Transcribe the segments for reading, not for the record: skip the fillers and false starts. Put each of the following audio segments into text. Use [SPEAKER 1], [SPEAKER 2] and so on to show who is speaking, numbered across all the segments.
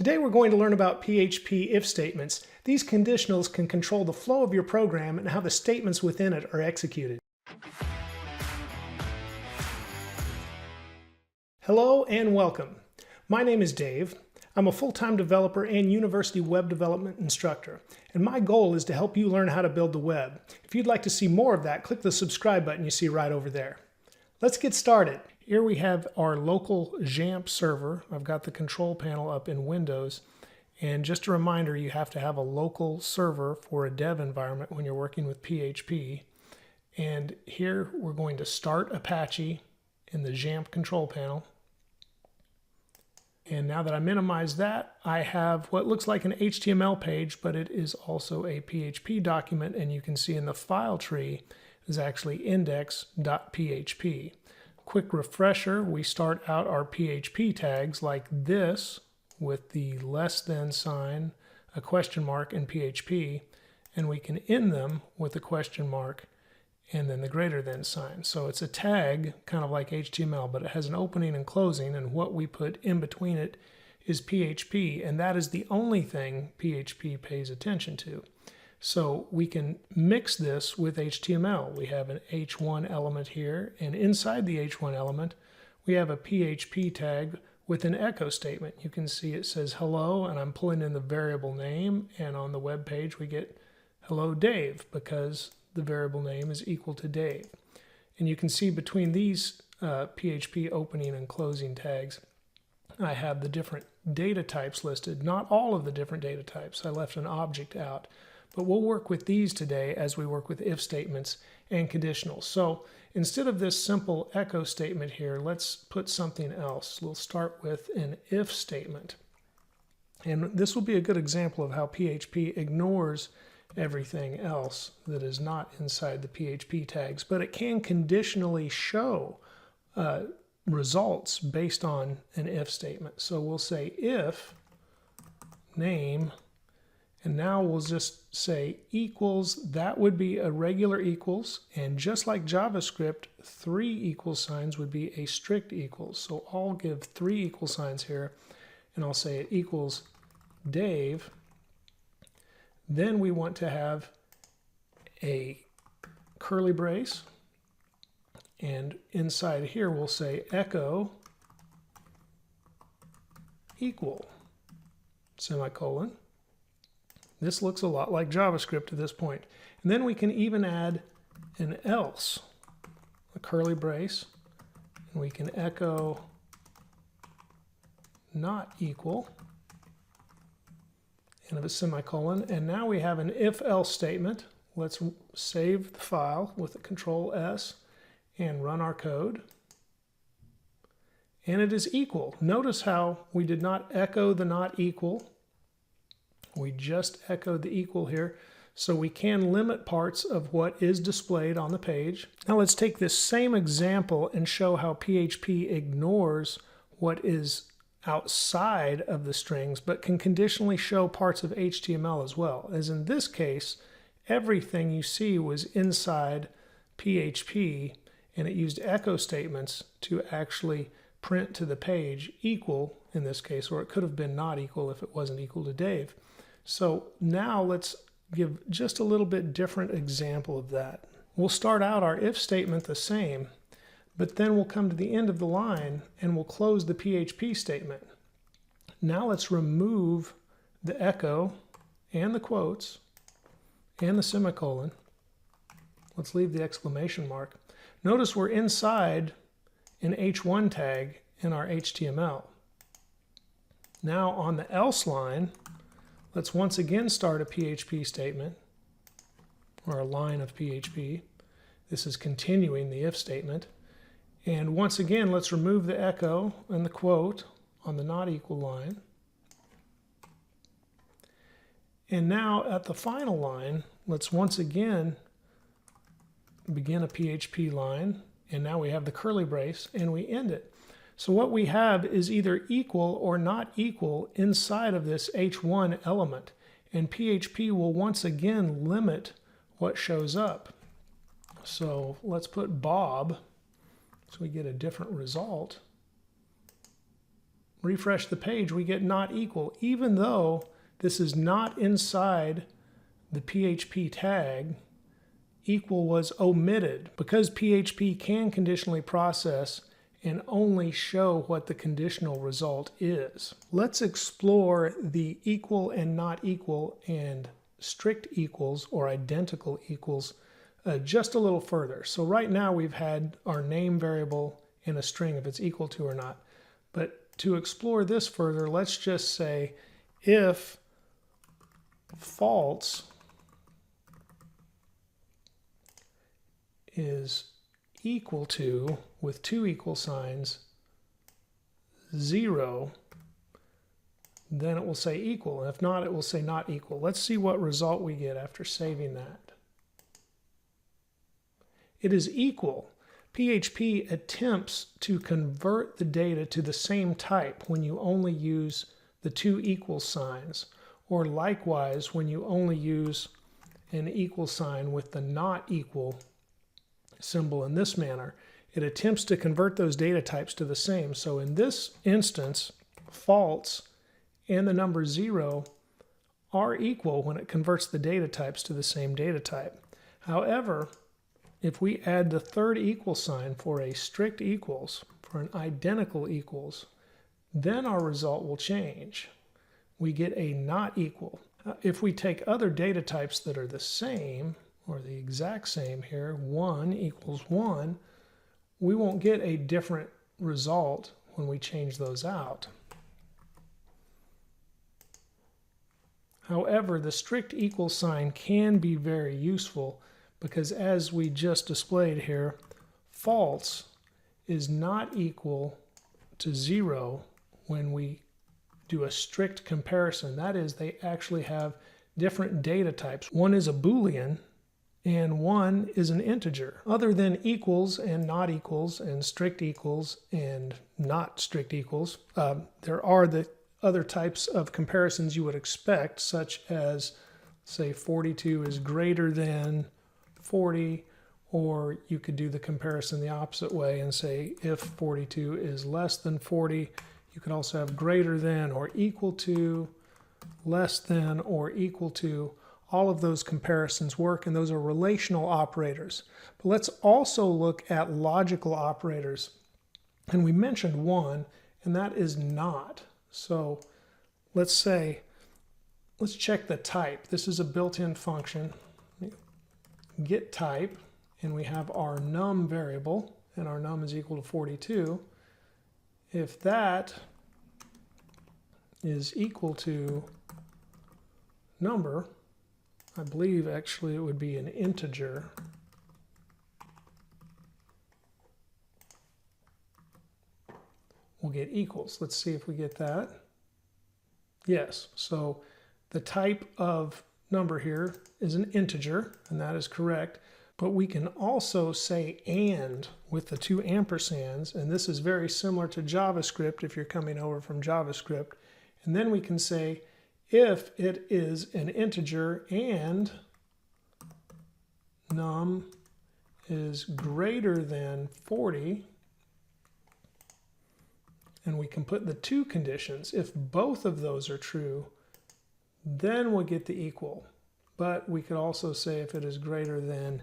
[SPEAKER 1] Today we're going to learn about PHP if statements. These conditionals can control the flow of your program and how the statements within it are executed. Hello and welcome. My name is Dave. I'm a full-time developer and university web development instructor, and my goal is to help you learn how to build the web. If you'd like to see more of that, click the subscribe button you see right over there. Let's get started. Here we have our local XAMPP server. I've got the control panel up in Windows. And just a reminder, you have to have a local server for a dev environment when you're working with PHP. And here we're going to start Apache in the XAMPP control panel. And now that I minimize that, I have what looks like an HTML page, but it is also a PHP document. And you can see in the file tree is actually index.php. Quick refresher, we start out our PHP tags like this with the less than sign, a question mark in PHP, and we can end them with a question mark and then the greater than sign. So it's a tag kind of like HTML, but it has an opening and closing, and what we put in between it is PHP, and that is the only thing PHP pays attention to. So we can mix this with HTML. We have an H1 element here, and inside the H1 element, we have a PHP tag with an echo statement. You can see it says hello, and I'm pulling in the variable name, and on the web page we get hello Dave because the variable name is equal to Dave. And you can see between these PHP opening and closing tags, I have the different data types listed. Not all of the different data types. I left an object out. But we'll work with these today as we work with if statements and conditionals. So instead of this simple echo statement here, let's put something else. We'll start with an if statement. And this will be a good example of how PHP ignores everything else that is not inside the PHP tags, but it can conditionally show results based on an if statement. So we'll say if name, and now we'll just say equals, that would be a regular equals, and just like JavaScript, 3 equal signs would be a strict equals. So I'll give 3 equal signs here, and I'll say it equals Dave. Then we want to have a curly brace, and inside here we'll say echo equal, semicolon. This looks a lot like JavaScript to this point. And then we can even add an else, a curly brace, and we can echo not equal, and a semicolon. And now we have an if-else statement. Let's save the file with a Control S and run our code. And it is equal. Notice how we did not echo the not equal. We just echoed the equal here, so we can limit parts of what is displayed on the page. Now let's take this same example and show how PHP ignores what is outside of the strings, but can conditionally show parts of HTML as well. As in this case, everything you see was inside PHP, and it used echo statements to actually print to the page equal in this case, or it could have been not equal if it wasn't equal to Dave. So now let's give just a little bit different example of that. We'll start out our if statement the same, but then we'll come to the end of the line and we'll close the PHP statement. Now let's remove the echo and the quotes and the semicolon. Let's leave the exclamation mark. Notice we're inside an H1 tag in our HTML. Now on the else line, let's once again start a PHP statement, or a line of PHP. This is continuing the if statement. And once again, let's remove the echo and the quote on the not equal line. And now at the final line, let's once again begin a PHP line. And now we have the curly brace, and we end it. So what we have is either equal or not equal inside of this H1 element. And PHP will once again limit what shows up. So let's put Bob, so we get a different result. refresh the page, we get not equal, even though this is not inside the PHP tag. Equal was omitted because PHP can conditionally process and only show what the conditional result is. Let's explore the equal and not equal and strict equals or identical equals just a little further. So right now we've had our name variable in a string if it's equal to or not. But to explore this further, let's just say if false is equal to, with two equal signs, 0, then it will say equal. And if not, it will say not equal. Let's see what result we get after saving that. It is equal. PHP attempts to convert the data to the same type when you only use the two equal signs, or likewise when you only use an equal sign with the not equal symbol in this manner. It attempts to convert those data types to the same. So in this instance, false and the number 0 are equal when it converts the data types to the same data type. However, if we add the third equal sign for a strict equals, for an identical equals, then our result will change. We get a not equal. If we take other data types that are the same, or the exact same here, 1 equals 1, we won't get a different result when we change those out. However, the strict equal sign can be very useful because, as we just displayed here, false is not equal to 0 when we do a strict comparison. That is, they actually have different data types. One is a Boolean and one is an integer. Other than equals and not equals and strict equals and not strict equals, there are the other types of comparisons you would expect, such as, say, 42 is greater than 40, or you could do the comparison the opposite way and say if 42 is less than 40, you could also have greater than or equal to, less than or equal to. All of those comparisons work, and those are relational operators. But let's also look at logical operators. And we mentioned one, and that is not. So let's check the type. This is a built-in function. Get type, and we have our num variable, and our num is equal to 42. If that is equal to number, I believe actually it would be an integer. We'll get equals. Let's see if we get that. Yes, so the type of number here is an integer, and that is correct. But we can also say and with the two ampersands, and this is very similar to JavaScript if you're coming over from JavaScript. And then we can say if it is an integer and num is greater than 40, and we can put the two conditions. If both of those are true, then we'll get the equal. But we could also say if it is greater than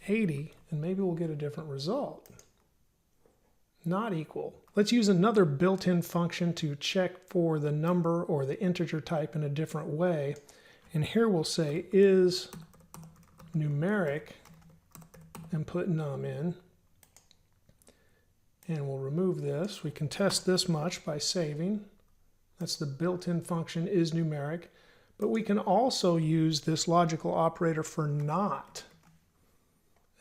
[SPEAKER 1] 80, and maybe we'll get a different result. Not equal. Let's use another built-in function to check for the number or the integer type in a different way. And here we'll say is numeric and put num in. And we'll remove this. We can test this much by saving. That's the built-in function is numeric. But we can also use this logical operator for not.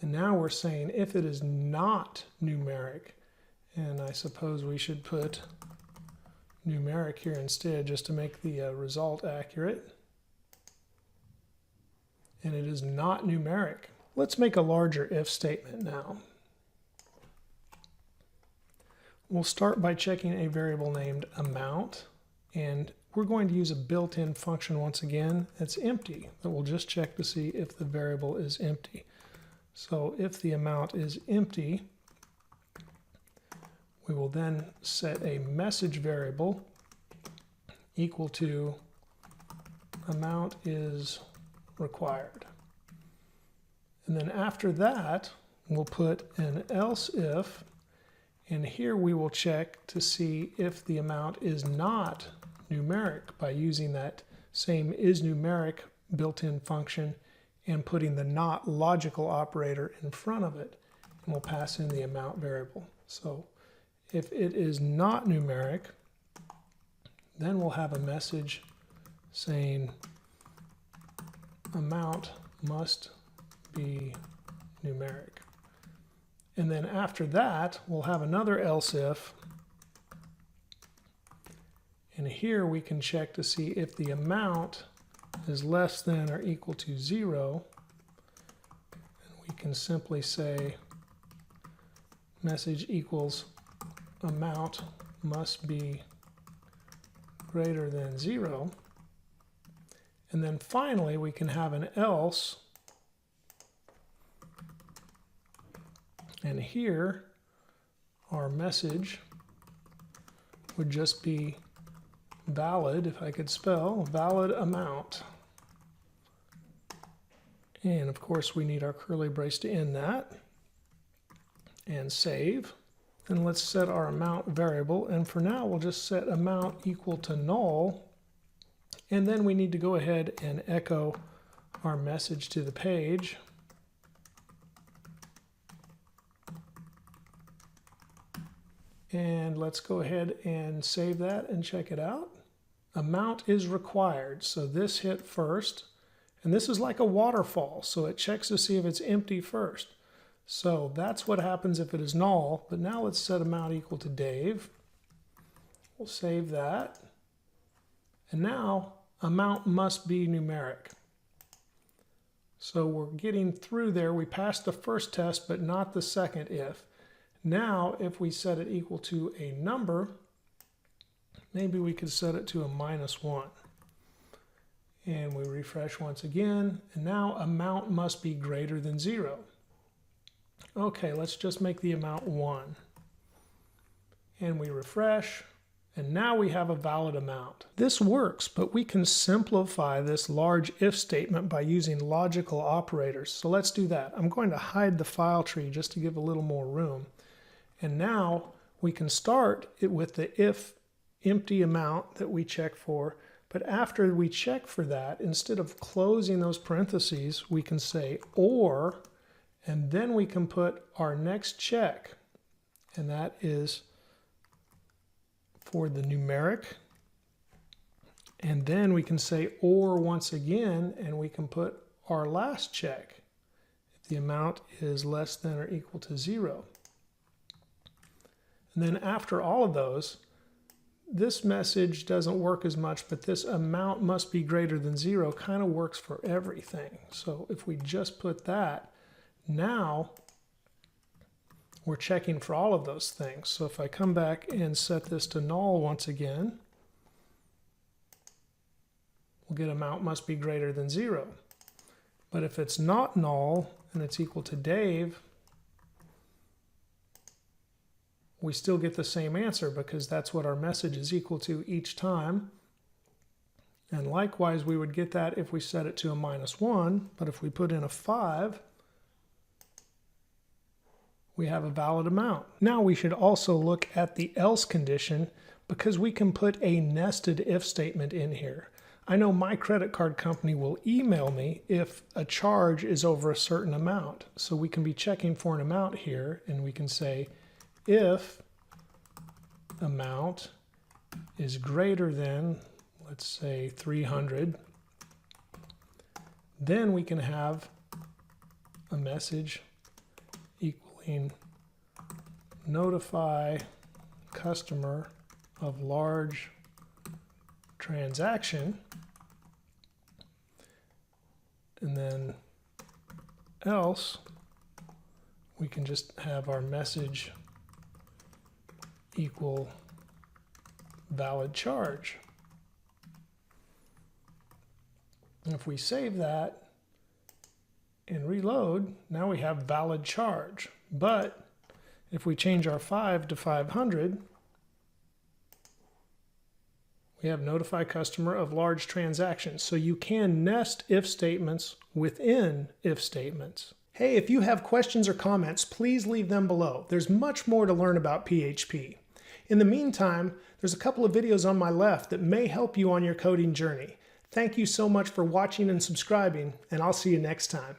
[SPEAKER 1] And now we're saying if it is not numeric, and I suppose we should put numeric here instead just to make the result accurate. And it is not numeric. Let's make a larger if statement now. We'll start by checking a variable named amount, and we're going to use a built-in function once again that's empty, that we'll just check to see if the variable is empty. So if the amount is empty, We will then set a message variable equal to amount is required. And then after that, we'll put an else if, and here we will check to see if the amount is not numeric by using that same isNumeric built-in function and putting the not logical operator in front of it, and we'll pass in the amount variable. So if it is not numeric, then we'll have a message saying amount must be numeric. And then after that, we'll have another else if, and here we can check to see if the amount is less than or equal to 0, and we can simply say message equals amount must be greater than 0. And then finally we can have an else, and here our message would just be valid, if I could spell, valid amount. And of course we need our curly brace to end that. And save. And let's set our amount variable. And for now we'll just set amount equal to null. And then we need to go ahead and echo our message to the page. And let's go ahead and save that and check it out. Amount is required, so this hit first, and this is like a waterfall, so it checks to see if it's empty first. So that's what happens if it is null, but now let's set amount equal to Dave. We'll save that, and now amount must be numeric. So we're getting through there. We passed the first test, but not the second if. Now, if we set it equal to a number, maybe we could set it to a -1. And we refresh once again, and now amount must be greater than 0. Okay, let's just make the amount 1. And we refresh, and now we have a valid amount. This works, but we can simplify this large if statement by using logical operators. So let's do that. I'm going to hide the file tree just to give a little more room. And now we can start it with the if empty amount that we check for, but after we check for that, instead of closing those parentheses, we can say or, and then we can put our next check, and that is for the numeric, and then we can say or once again, and we can put our last check if the amount is less than or equal to 0. And then after all of those, this message doesn't work as much, but this amount must be greater than 0 kind of works for everything. So if we just put that, now we're checking for all of those things. So if I come back and set this to null once again, we'll get amount must be greater than 0. But if it's not null and it's equal to Dave, we still get the same answer because that's what our message is equal to each time. And likewise, we would get that if we set it to a -1, but if we put in a 5, we have a valid amount. Now we should also look at the else condition because we can put a nested if statement in here. I know my credit card company will email me if a charge is over a certain amount. So we can be checking for an amount here, and we can say, if amount is greater than, let's say, 300, then we can have a message equaling notify customer of large transaction, and then else we can just have our message equal valid charge. And if we save that and reload, now we have valid charge. But If we change our 5 to 500, we have notify customer of large transactions. So you can nest if statements within if statements. Hey, if you have questions or comments, please leave them below. There's much more to learn about PHP. In the meantime, there's a couple of videos on my left that may help you on your coding journey. Thank you so much for watching and subscribing, and I'll see you next time.